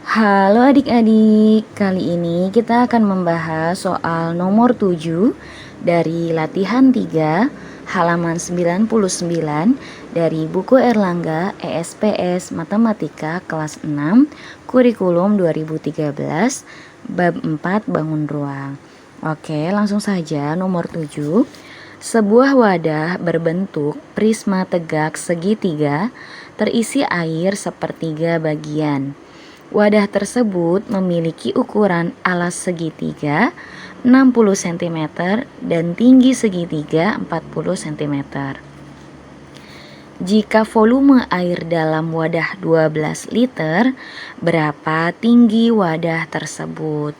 Halo adik-adik, kali ini kita akan membahas soal nomor 7 dari latihan 3 halaman 99 dari buku Erlangga ESPS Matematika kelas 6 kurikulum 2013 bab 4 bangun ruang. Oke, langsung saja nomor 7. Sebuah wadah berbentuk prisma tegak segitiga terisi air sepertiga bagian. Wadah tersebut memiliki ukuran alas segitiga 60 cm dan tinggi segitiga 40 cm. Jika volume air dalam wadah 12 liter, berapa tinggi wadah tersebut?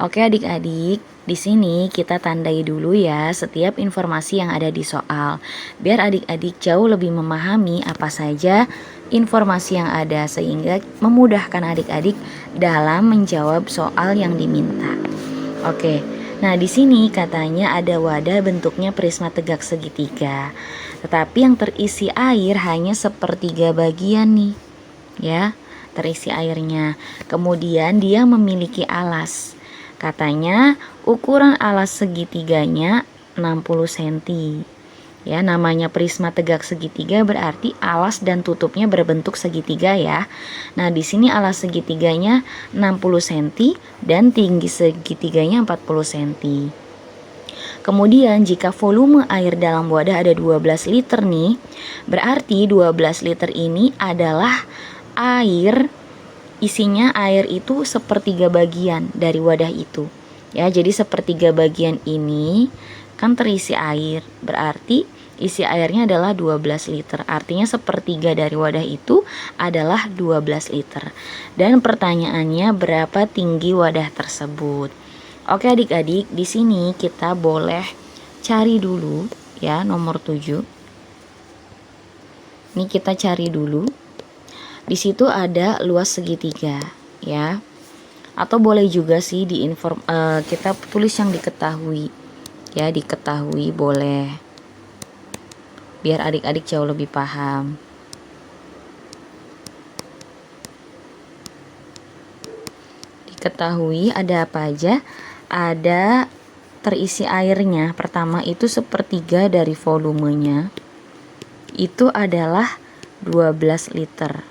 Oke adik-adik, di sini kita tandai dulu ya setiap informasi yang ada di soal, biar adik-adik jauh lebih memahami apa saja informasi yang ada sehingga memudahkan adik-adik dalam menjawab soal yang diminta. Oke. Nah, di sini katanya ada wadah bentuknya prisma tegak segitiga. Tetapi yang terisi air hanya sepertiga bagian nih. Ya, terisi airnya. Kemudian dia memiliki alas. Katanya ukuran alas segitiganya 60 cm. Ya, namanya prisma tegak segitiga berarti alas dan tutupnya berbentuk segitiga ya. Nah, di sini alas segitiganya 60 cm dan tinggi segitiganya 40 cm. Kemudian jika volume air dalam wadah ada 12 liter nih, berarti 12 liter ini adalah air, isinya air itu sepertiga bagian dari wadah itu. Ya, jadi sepertiga bagian ini kan terisi air, berarti isi airnya adalah 12 liter. Artinya sepertiga dari wadah itu adalah 12 liter. Dan pertanyaannya berapa tinggi wadah tersebut? Oke adik-adik, di sini kita boleh cari dulu ya nomor 7. Ini kita cari dulu. Di situ ada luas segitiga ya. Atau boleh juga sih kita tulis yang diketahui. Ya, diketahui boleh. Biar adik-adik jauh lebih paham. Diketahui ada apa aja? Ada terisi airnya. Pertama itu sepertiga dari volumenya. Itu adalah 12 liter.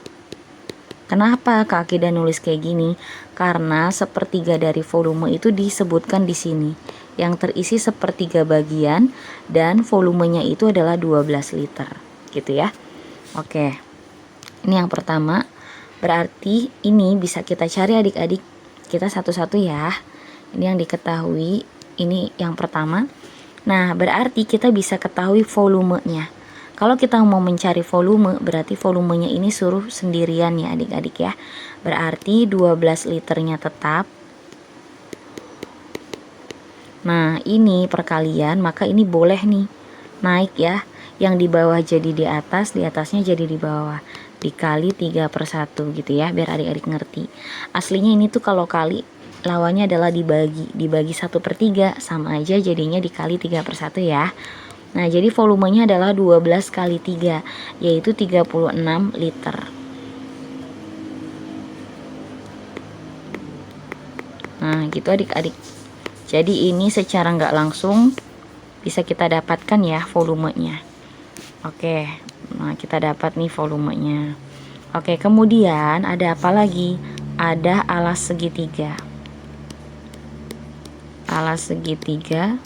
Kenapa Kak Akida nulis kayak gini? Karena sepertiga dari volume itu disebutkan di sini. Yang terisi sepertiga bagian dan volumenya itu adalah 12 liter. Gitu ya. Oke. Ini yang pertama. Berarti ini bisa kita cari adik-adik. Kita satu-satu ya. Ini yang diketahui. Ini yang pertama. Nah, berarti kita bisa ketahui volumenya. Kalau kita mau mencari volume, berarti volumenya ini suruh sendirian ya adik-adik ya. Berarti 12 liternya tetap. Nah, ini perkalian, maka ini boleh nih naik ya. Yang di bawah jadi di atas, di atasnya jadi di bawah. Dikali 3/1 gitu ya, biar adik-adik ngerti. Aslinya ini tuh kalau kali lawannya adalah dibagi 1/3 sama aja jadinya dikali 3/1 ya. Nah, jadi volumenya adalah 12 kali 3, yaitu 36 liter. Nah, gitu adik-adik. Jadi ini secara nggak langsung bisa kita dapatkan ya volumenya. Oke, nah kita dapat nih volumenya. Oke, kemudian ada apa lagi? Ada alas segitiga. Alas segitiga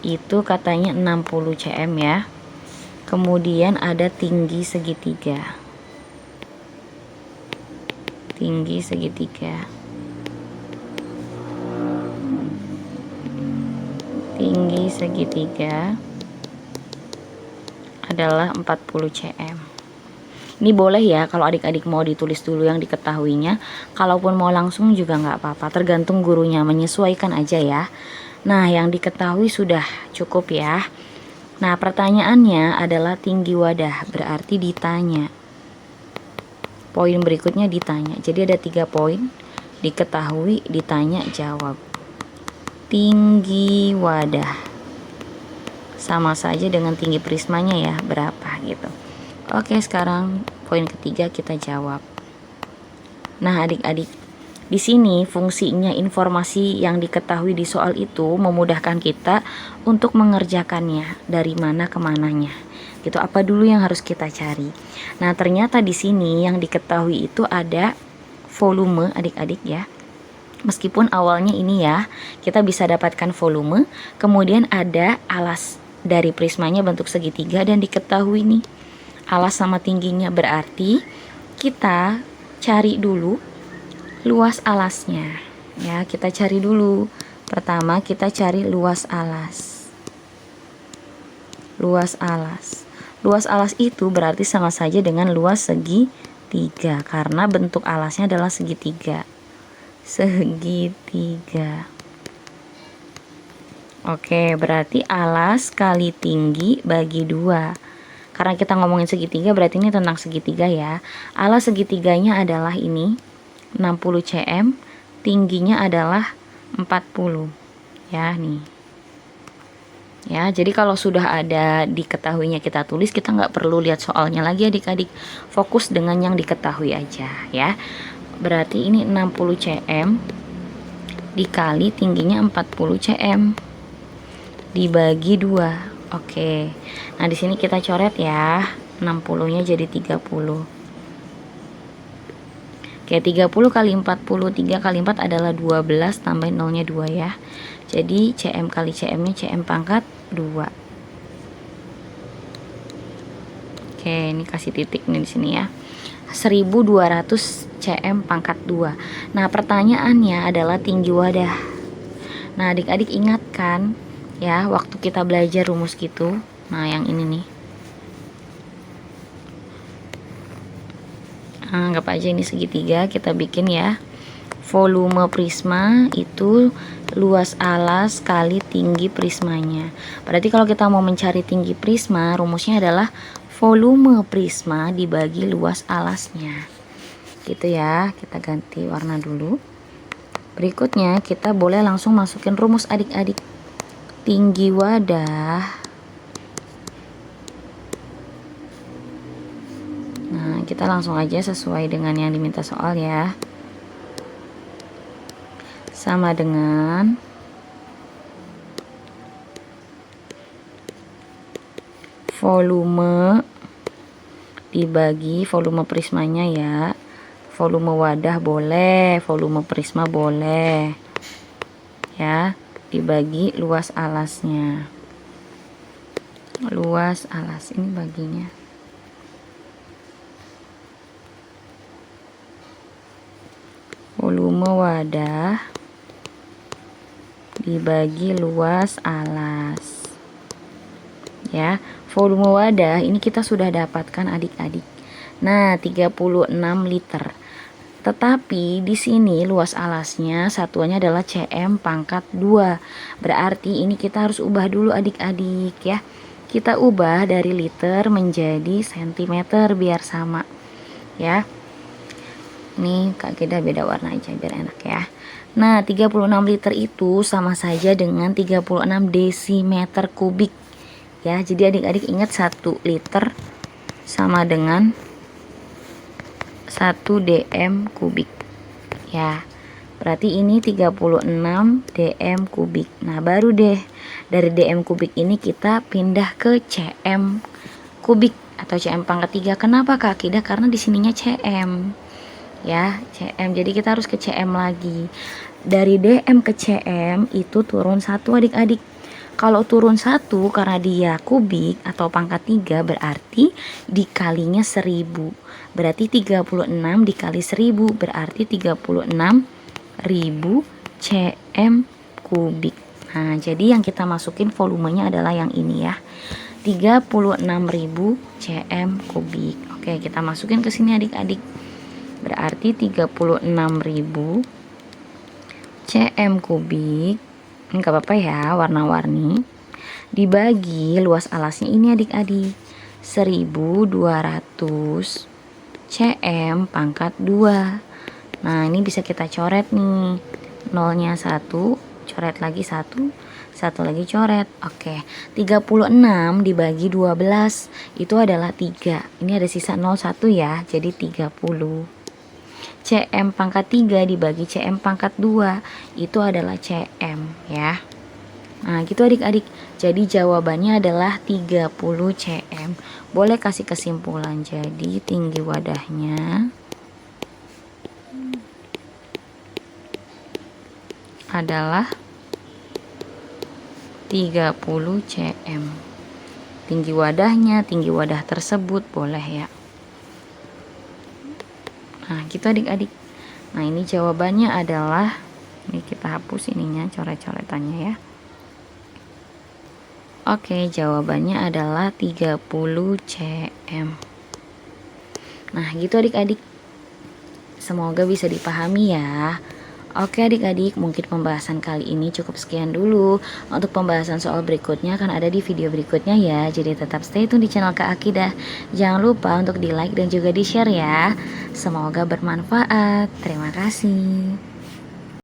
itu katanya 60 cm ya. Kemudian ada tinggi segitiga. Tinggi segitiga adalah 40 cm. Ini boleh ya kalau adik-adik mau ditulis dulu yang diketahuinya. Kalaupun mau langsung juga nggak apa-apa, tergantung gurunya, menyesuaikan aja ya. Nah, yang diketahui sudah cukup ya. Nah, pertanyaannya adalah tinggi wadah, berarti ditanya. Poin berikutnya ditanya. Jadi ada 3 poin, diketahui, ditanya, jawab. Tinggi wadah sama saja dengan tinggi prismanya ya, berapa gitu. Oke, sekarang poin ketiga kita jawab. Nah, adik-adik, di sini fungsinya informasi yang diketahui di soal itu memudahkan kita untuk mengerjakannya dari mana ke mananya. Gitu, apa dulu yang harus kita cari. Nah, ternyata di sini yang diketahui itu ada volume, adik-adik ya. Meskipun awalnya ini ya, kita bisa dapatkan volume, kemudian ada alas dari prismanya bentuk segitiga dan diketahui nih alas sama tingginya, berarti kita cari dulu luas alasnya ya. Kita cari dulu, pertama kita cari luas alas. Luas alas itu berarti sama saja dengan luas segitiga karena bentuk alasnya adalah segitiga. Oke, berarti alas kali tinggi bagi 2. Karena kita ngomongin segitiga berarti ini tentang segitiga ya. Alas segitiganya adalah ini 60 cm, tingginya adalah 40 ya nih. Ya, jadi kalau sudah ada diketahuinya kita tulis, kita nggak perlu lihat soalnya lagi adik-adik. Fokus dengan yang diketahui aja ya. Berarti ini 60 cm dikali tingginya 40 cm dibagi 2. Oke. Nah, di sini kita coret ya. 60-nya jadi 30. Oke, 30 kali 40, 3 kali 4 adalah 12, tambahin nolnya 2 ya. Jadi cm kali cm-nya cm pangkat 2. Oke, ini kasih titik nih di sini ya. 1200 cm pangkat 2. Nah, pertanyaannya adalah tinggi wadah. Nah, adik-adik ingatkan ya, waktu kita belajar rumus gitu. Nah, yang ini nih. Anggap aja ini segitiga, kita bikin ya. Volume prisma itu luas alas kali tinggi prismanya. Berarti kalau kita mau mencari tinggi prisma, rumusnya adalah volume prisma dibagi luas alasnya. Gitu ya, kita ganti warna dulu. Berikutnya kita boleh langsung masukin rumus adik-adik. Tinggi wadah, nah kita langsung aja sesuai dengan yang diminta soal ya, sama dengan volume dibagi volume prismanya ya. Volume wadah boleh, volume prisma boleh ya, dibagi luas alasnya. Luas alas ini baginya. Volume wadah dibagi luas alas. Ya, volume wadah ini kita sudah dapatkan adik-adik. Nah, 36 liter. Tetapi di sini luas alasnya satuannya adalah cm pangkat 2. Berarti ini kita harus ubah dulu adik-adik ya. Kita ubah dari liter menjadi cm biar sama ya. Nih Kak Geda beda warna aja biar enak ya. Nah, 36 liter itu sama saja dengan 36 desimeter kubik ya. Jadi adik-adik ingat 1 liter sama dengan 1 dm kubik ya. Berarti ini 36 dm kubik. Nah, baru deh dari dm kubik ini kita pindah ke cm kubik atau cm pangkat 3. Kenapa Kak Kida? Karena di sininya cm ya, cm. Jadi kita harus ke cm lagi. Dari dm ke cm itu turun 1 adik-adik. Kalau turun 1 karena dia kubik atau pangkat 3 berarti dikalinya 1000. Berarti 36 dikali 1000 berarti 36.000 cm kubik. Nah, jadi yang kita masukin volumenya adalah yang ini ya. 36.000 cm kubik. Oke, kita masukin ke sini adik-adik. Berarti 36.000 cm kubik. Ini gak apa-apa ya, warna-warni. Dibagi luas alasnya ini adik-adik 1200 cm pangkat 2. Nah, ini bisa kita coret nih. Nolnya 1, coret lagi 1, Satu lagi coret. Oke, 36 dibagi 12 itu adalah 3. Ini ada sisa 01 ya, jadi 30. CM pangkat 3 dibagi CM pangkat 2 itu adalah CM ya. Nah gitu adik-adik, jadi jawabannya adalah 30 cm. Boleh kasih kesimpulan, jadi tinggi wadahnya adalah 30 cm. Tinggi wadahnya, tinggi wadah tersebut boleh ya. Nah gitu adik-adik. Nah ini jawabannya adalah, ini kita hapus ininya, coret-coretannya ya. Oke, jawabannya adalah 30 cm. Nah gitu adik-adik, semoga bisa dipahami ya. Oke adik-adik, mungkin pembahasan kali ini cukup sekian dulu. Untuk pembahasan soal berikutnya akan ada di video berikutnya ya. Jadi tetap stay tune di channel Kak Akidah. Jangan lupa untuk di like dan juga di share ya. Semoga bermanfaat. Terima kasih.